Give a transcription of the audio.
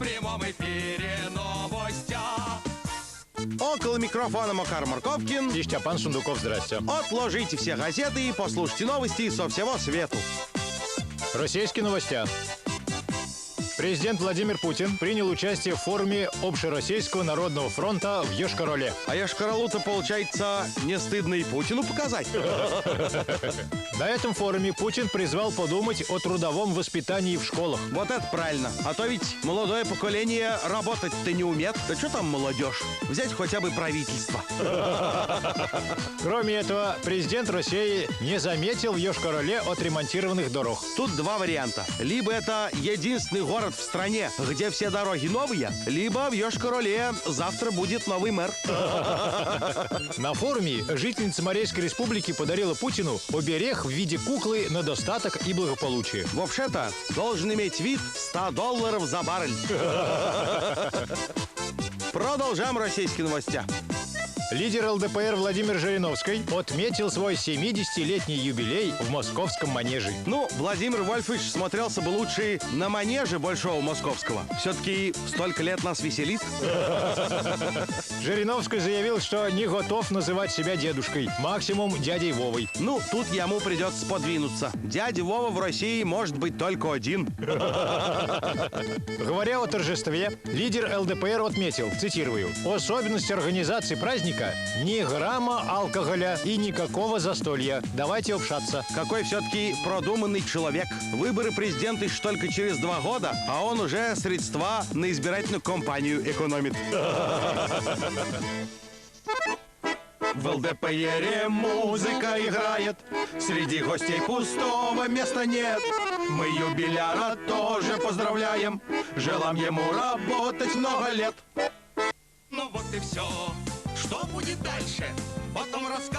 прямом эфире новостя. Около микрофона Макар Марковкин и Степан Сундуков. Здрасте. Отложите все газеты и послушайте новости со всего свету. Российские новости. Президент Владимир Путин принял участие в форуме Общероссийского народного фронта в Йошкар-Оле. А Йошкар-Олу-то, получается, не стыдно и Путину показать? На этом форуме Путин призвал подумать о трудовом воспитании в школах. Вот это правильно. А то ведь молодое поколение работать-то не умеет. Да что там молодежь? Взять хотя бы правительство. Кроме этого, президент России не заметил в Йошкар-Оле отремонтированных дорог. Тут два варианта. Либо это единственный город в стране, где все дороги новые, либо в Йошкар-Оле завтра будет новый мэр. На форуме жительница Марийской республики подарила Путину оберег в виде куклы на достаток и благополучие. Вообще-то должен иметь вид $100 за баррель. Продолжаем российские новости. Лидер ЛДПР Владимир Жириновский отметил свой 70-летний юбилей в московском манеже. Ну, Владимир Вольфович смотрелся бы лучше на манеже Большого Московского. Все-таки столько лет нас веселит. Жириновский заявил, что не готов называть себя дедушкой, максимум дядей Вовой. Ну, тут ему придется подвинуться. Дядя Вова в России может быть только один. Говоря о торжестве, лидер ЛДПР отметил, цитирую, «Особенность организации праздника – ни грамма алкоголя и никакого застолья. Давайте общаться». Какой все-таки продуманный человек. Выборы президента еще только через 2 года, а он уже средства на избирательную кампанию экономит. В ЛДПРе музыка играет, среди гостей пустого места нет. Мы юбиляра тоже поздравляем, желаем ему работать много лет. Ну вот и все. Что будет дальше? Потом расскажем.